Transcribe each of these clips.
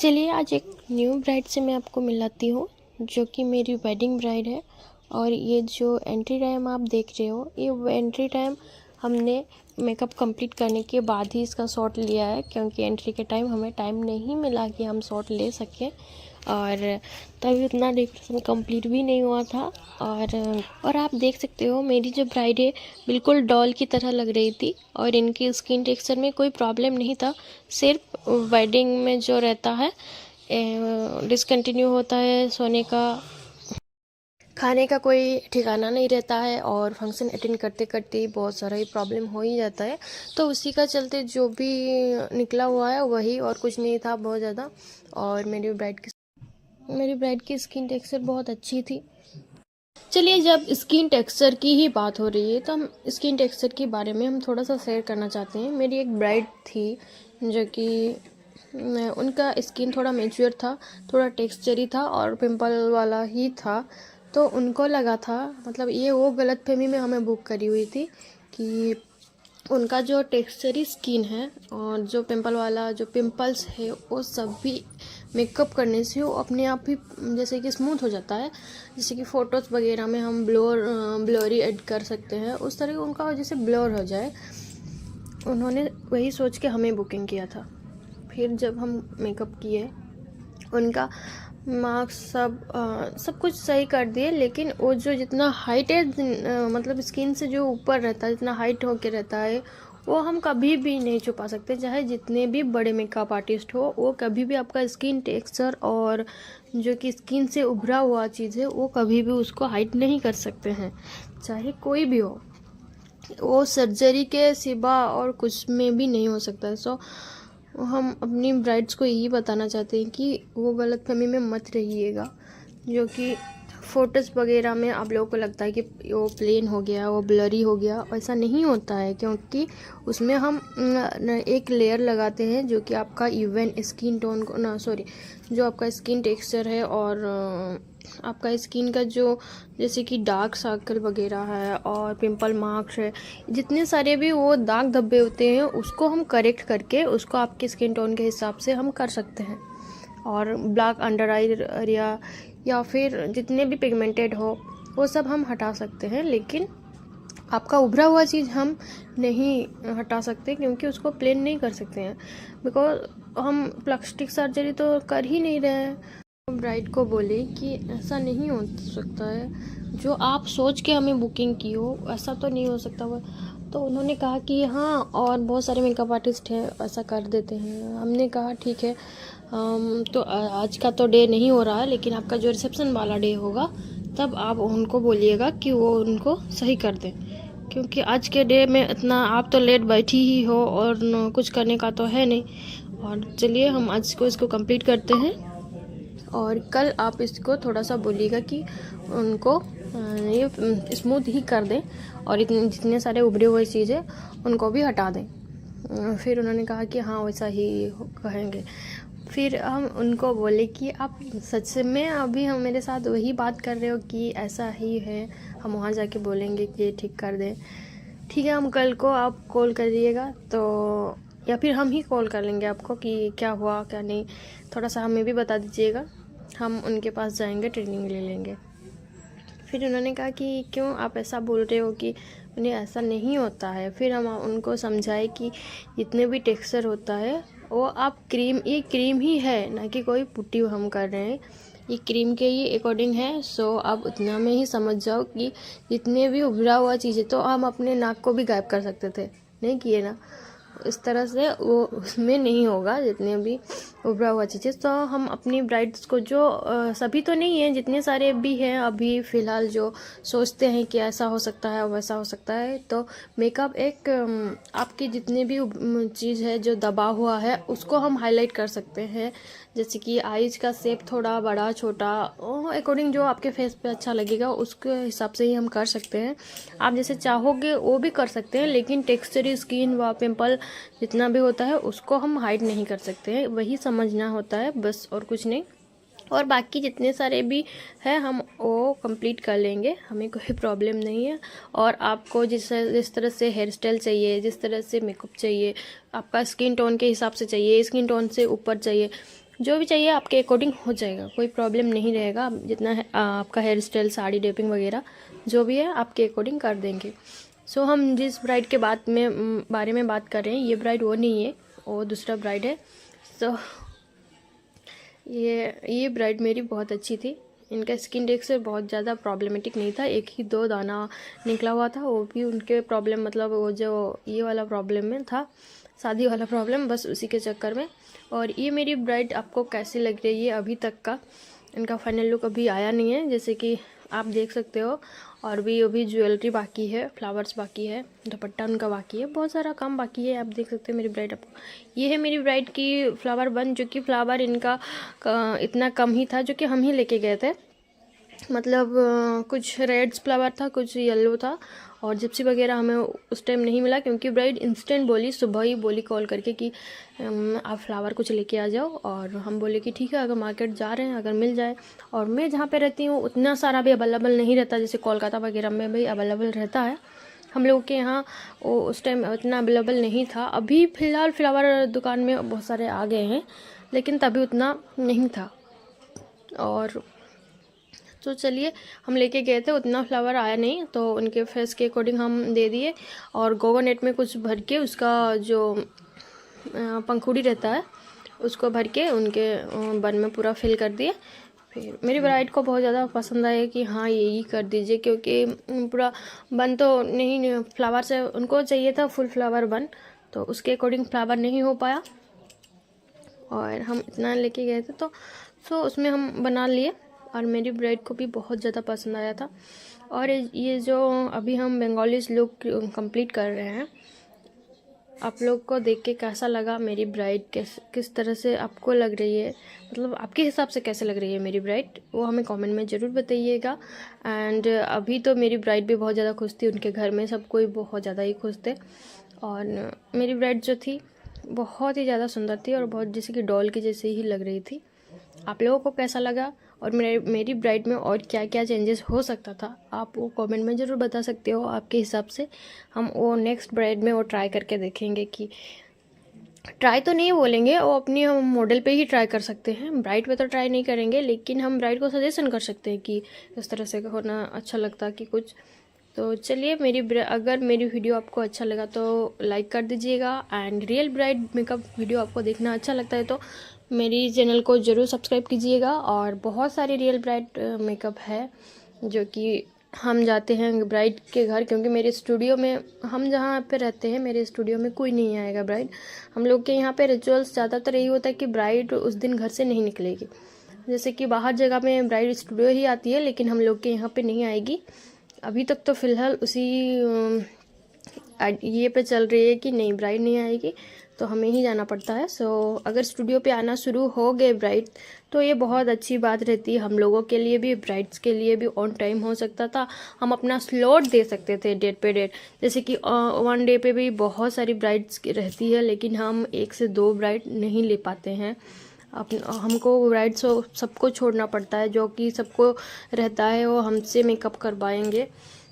चलिए आज एक न्यू ब्राइड से मैं आपको मिलाती हूँ जो कि मेरी वेडिंग ब्राइड है। और ये जो एंट्री टाइम आप देख रहे हो, ये एंट्री टाइम हमने मेकअप कंप्लीट करने के बाद ही इसका शॉट लिया है, क्योंकि एंट्री के टाइम हमें टाइम नहीं मिला कि हम शॉट ले सकें और तभी उतना डेकोरेशन कंप्लीट भी नहीं हुआ था। और आप देख सकते हो मेरी जो ब्राइड है बिल्कुल डॉल की तरह लग रही थी और इनकी स्किन टेक्सचर में कोई प्रॉब्लम नहीं था। सिर्फ वेडिंग में जो रहता है डिसकंटिन्यू होता है, सोने का खाने का कोई ठिकाना नहीं रहता है और फंक्शन अटेंड करते करते बहुत सारा ही प्रॉब्लम हो ही जाता है। तो उसी का चलते जो भी निकला हुआ है वही, और कुछ नहीं था बहुत ज़्यादा। और मेरी ब्राइड की स्किन टेक्सचर बहुत अच्छी थी। चलिए, जब स्किन टेक्सचर की ही बात हो रही है तो हम स्किन टेक्सचर के बारे में हम थोड़ा सा शेयर करना चाहते हैं। मेरी एक ब्राइड थी जो कि उनका स्किन थोड़ा मैच्योर था, थोड़ा टेक्सचरी था और पिंपल वाला ही था। तो उनको लगा था, मतलब ये वो गलतफहमी में हमें बुक करी हुई थी कि उनका जो टेक्सचरी स्किन है और जो पिंपल वाला जो पिंपल्स है वो सब भी मेकअप करने से वो अपने आप ही जैसे कि स्मूथ हो जाता है। जैसे कि फ़ोटोज़ वगैरह में हम ब्लोरी ऐड कर सकते हैं, उस तरह उनका जैसे ब्लर हो जाए। उन्होंने वही सोच के हमें बुकिंग किया था। फिर जब हम मेकअप किए, उनका मार्क्स सब कुछ सही कर दिए, लेकिन वो जो जितना हाइट है मतलब स्किन से जो ऊपर रहता है, जितना हाइट होके रहता है वो हम कभी भी नहीं छुपा सकते। चाहे जितने भी बड़े मेकअप आर्टिस्ट हो, वो कभी भी आपका स्किन टेक्सचर और जो कि स्किन से उभरा हुआ चीज़ है वो कभी भी उसको हाइड नहीं कर सकते हैं, चाहे कोई भी हो। वो सर्जरी के सिवा और कुछ में भी नहीं हो सकता है। सो हम अपनी ब्राइड्स को यही बताना चाहते हैं कि वो गलतफहमी में मत रहिएगा, जो कि फ़ोटोज़ वगैरह में आप लोगों को लगता है कि वो प्लेन हो गया, वो ब्लरी हो गया। ऐसा नहीं होता है, क्योंकि उसमें हम एक लेयर लगाते हैं जो कि आपका इवन स्किन टोन को जो आपका स्किन टेक्सचर है और आपका स्किन का जो जैसे कि डार्क सर्कल वगैरह है और पिंपल मार्क्स है, जितने सारे भी वो दाग धब्बे होते हैं उसको हम करेक्ट करके उसको आपके स्किन टोन के हिसाब से हम कर सकते हैं। और ब्लैक अंडर आई एरिया या फिर जितने भी पिगमेंटेड हो वो सब हम हटा सकते हैं, लेकिन आपका उभरा हुआ चीज़ हम नहीं हटा सकते, क्योंकि उसको प्लेन नहीं कर सकते हैं, बिकॉज हम प्लास्टिक सर्जरी तो कर ही नहीं रहे हैं। ब्राइड को बोले कि ऐसा नहीं हो सकता है, जो आप सोच के हमें बुकिंग की हो ऐसा तो नहीं हो सकता। वो तो उन्होंने कहा कि हाँ, और बहुत सारे मेकअप आर्टिस्ट हैं ऐसा कर देते हैं। हमने कहा ठीक है, तो आज का तो डे नहीं हो रहा है, लेकिन आपका जो रिसेप्शन वाला डे होगा तब आप उनको बोलिएगा कि वो उनको सही कर दें, क्योंकि आज के डे में इतना आप तो लेट बैठी ही हो और कुछ करने का तो है नहीं। और चलिए हम आज को इसको कंप्लीट करते हैं और कल आप इसको थोड़ा सा बोलिएगा कि उनको ये स्मूथ ही कर दें और इतने जितने सारे उभरे हुए चीज़ें उनको भी हटा दें। फिर उन्होंने कहा कि हाँ वैसा ही कहेंगे। फिर हम उनको बोले कि आप सच में अभी हम मेरे साथ वही बात कर रहे हो कि ऐसा ही है, हम वहाँ जाके बोलेंगे कि ये ठीक कर दें। ठीक है, हम कल को आप कॉल करिएगा तो, या फिर हम ही कॉल कर लेंगे आपको कि क्या हुआ क्या नहीं, थोड़ा सा हमें भी बता दीजिएगा, हम उनके पास जाएंगे, ट्रेनिंग ले लेंगे। फिर उन्होंने कहा कि क्यों आप ऐसा बोल रहे हो कि उन्हें ऐसा नहीं होता है। फिर हम उनको समझाए कि जितने भी टेक्सचर होता है वो आप ये क्रीम ही है, ना कि कोई पुट्टी हम कर रहे हैं, ये क्रीम के ही अकॉर्डिंग है। सो आप उतना में ही समझ जाओ कि जितने भी उभरा हुआ चीज़ें, तो हम अपने नाक को भी गायब कर सकते थे, नहीं किए ना, इस तरह से वो उसमें नहीं होगा जितने भी उभरा हुआ चीज़ें। तो हम अपनी ब्राइड्स को जो सभी तो नहीं है, जितने सारे भी हैं अभी फ़िलहाल जो सोचते हैं कि ऐसा हो सकता है वैसा हो सकता है, तो मेकअप एक आपकी जितने भी चीज़ है जो दबा हुआ है उसको हम हाईलाइट कर सकते हैं। जैसे कि आईज का शेप थोड़ा बड़ा छोटा अकॉर्डिंग जो आपके फेस पे अच्छा लगेगा उसके हिसाब से ही हम कर सकते हैं। आप जैसे चाहोगे वो भी कर सकते हैं, लेकिन टेक्सचरी स्किन व पिंपल जितना भी होता है उसको हम हाइड नहीं कर सकते हैं, वही समझना होता है बस, और कुछ नहीं। और बाकी जितने सारे भी हैं हम वो कंप्लीट कर लेंगे, हमें कोई प्रॉब्लम नहीं है। और आपको जिस तरह से हेयर स्टाइल चाहिए, जिस तरह से मेकअप चाहिए, आपका स्किन टोन के हिसाब से चाहिए, स्किन टोन से ऊपर चाहिए, जो भी चाहिए आपके अकॉर्डिंग हो जाएगा, कोई प्रॉब्लम नहीं रहेगा। जितना है आपका हेयर स्टाइल, साड़ी ड्रेपिंग वगैरह जो भी है आपके अकॉर्डिंग कर देंगे। सो हम जिस ब्राइड के बारे में बात कर रहे हैं, ये ब्राइड वो नहीं है, वो दूसरा ब्राइड है। सो ये ब्राइड मेरी बहुत अच्छी थी। इनका स्किन टेक्सचर बहुत ज़्यादा प्रॉब्लमेटिक नहीं था, 1 ही 2 दाना निकला हुआ था, वो भी उनके प्रॉब्लम मतलब वो जो ये वाला प्रॉब्लम में था, शादी वाला प्रॉब्लम, बस उसी के चक्कर में। और ये मेरी ब्राइड आपको कैसी लग रही है अभी तक का, इनका फाइनल लुक अभी आया नहीं है, जैसे कि आप देख सकते हो। और भी अभी ज्वेलरी बाकी है, फ्लावर्स बाकी है, दुपट्टा उनका बाकी है, बहुत सारा काम बाकी है। आप देख सकते हो मेरी ब्राइड आपको। ये है मेरी ब्राइड की फ्लावर बन, जो कि फ्लावर इनका इतना कम ही था, जो कि हम ही लेके गए थे। मतलब कुछ रेड्स फ्लावर था, कुछ येलो था, और जिप्सी वगैरह हमें उस टाइम नहीं मिला, क्योंकि ब्राइड इंस्टेंट बोली, सुबह ही बोली कॉल करके कि आप फ्लावर कुछ लेके आ जाओ। और हम बोले कि ठीक है, अगर मार्केट जा रहे हैं, अगर मिल जाए। और मैं जहाँ पे रहती हूँ उतना सारा भी अवेलेबल नहीं रहता, जैसे कोलकाता वगैरह में भी अवेलेबल रहता है, हम लोगों के यहाँ वो उस टाइम उतना अवेलेबल नहीं था। अभी फ़िलहाल फ्लावर दुकान में बहुत सारे आ गए हैं, लेकिन तभी उतना नहीं था। और तो चलिए, हम लेके गए थे, उतना फ्लावर आया नहीं, तो उनके फेस के अकॉर्डिंग हम दे दिए। और गोवा नेट में कुछ भर के, उसका जो पंखुड़ी रहता है उसको भर के उनके बन में पूरा फिल कर दिए। फिर मेरी ब्राइड को बहुत ज़्यादा पसंद आया कि हाँ यही कर दीजिए, क्योंकि पूरा बन तो नहीं, फ्लावर से उनको चाहिए था फुल फ्लावर बन, तो उसके अकॉर्डिंग फ्लावर नहीं हो पाया। और हम इतना लेके गए थे, तो उसमें हम बना लिए, और मेरी ब्राइड को भी बहुत ज़्यादा पसंद आया था। और ये जो अभी हम बंगालीज लुक कंप्लीट कर रहे हैं, आप लोग को देख के कैसा लगा मेरी ब्राइड, किस तरह से आपको लग रही है, मतलब आपके हिसाब से कैसे लग रही है मेरी ब्राइड, वो हमें कमेंट में ज़रूर बताइएगा। एंड अभी तो मेरी ब्राइड भी बहुत ज़्यादा खुश थी, उनके घर में सब कोई बहुत ज़्यादा ही खुश थे। और मेरी ब्राइड जो थी बहुत ही ज़्यादा सुंदर थी, और बहुत जैसे कि डॉल की जैसे ही लग रही थी। आप लोगों को कैसा लगा, और मेरी ब्राइड में और क्या क्या चेंजेस हो सकता था, आप वो कमेंट में ज़रूर बता सकते हो आपके हिसाब से। हम वो नेक्स्ट ब्राइड में वो ट्राई करके देखेंगे, कि ट्राई तो नहीं बोलेंगे, वो अपनी हम मॉडल पे ही ट्राई कर सकते हैं, ब्राइड पे तो ट्राई नहीं करेंगे, लेकिन हम ब्राइड को सजेशन कर सकते हैं कि इस तरह से होना अच्छा लगता कि कुछ। तो चलिए, अगर मेरी वीडियो आपको अच्छा लगा तो लाइक कर दीजिएगा। And real bride makeup video आपको देखना अच्छा लगता है तो मेरी चैनल को ज़रूर सब्सक्राइब कीजिएगा। और बहुत सारे रियल ब्राइड मेकअप है जो कि हम जाते हैं ब्राइड के घर, क्योंकि मेरे स्टूडियो में, हम जहाँ पे रहते हैं मेरे स्टूडियो में कोई नहीं आएगा ब्राइड। हम लोग के यहाँ पे रिचुअल्स ज़्यादातर यही होता है कि ब्राइड उस दिन घर से नहीं निकलेगी, जैसे कि बाहर जगह में ब्राइड स्टूडियो ही आती है, लेकिन हम लोग के यहाँ पे नहीं आएगी। अभी तक तो फ़िलहाल उसी ये पे चल रही है कि नहीं, ब्राइड नहीं आएगी तो हमें ही जाना पड़ता है। सो अगर स्टूडियो पे आना शुरू हो गए ब्राइड, तो ये बहुत अच्छी बात रहती है हम लोगों के लिए भी, ब्राइड्स के लिए भी। ऑन टाइम हो सकता था, हम अपना स्लॉट दे सकते थे डेट पे डेट, जैसे कि 1 डे पे भी बहुत सारी ब्राइड्स रहती है, लेकिन हम 1 से 2 ब्राइड नहीं ले पाते हैं। हमको ब्राइड सबको छोड़ना पड़ता है, जो कि सबको रहता है वो हमसे मेकअप करवाएंगे,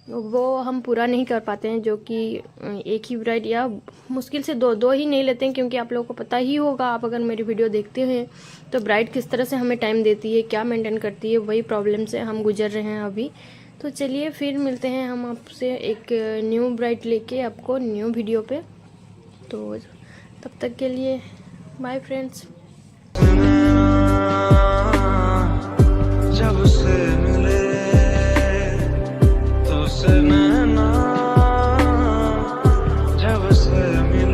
वो हम पूरा नहीं कर पाते हैं, जो कि एक ही ब्राइड या मुश्किल से दो ही नहीं लेते हैं, क्योंकि आप लोगों को पता ही होगा, आप अगर मेरी वीडियो देखते हैं तो ब्राइड किस तरह से हमें टाइम देती है, क्या मेंटेन करती है, वही प्रॉब्लम से हम गुजर रहे हैं अभी। तो चलिए, फिर मिलते हैं हम आपसे एक न्यू ब्राइड लेके आपको न्यू वीडियो पे। तो तब तक के लिए बाय फ्रेंड्स। जब से मिले तो से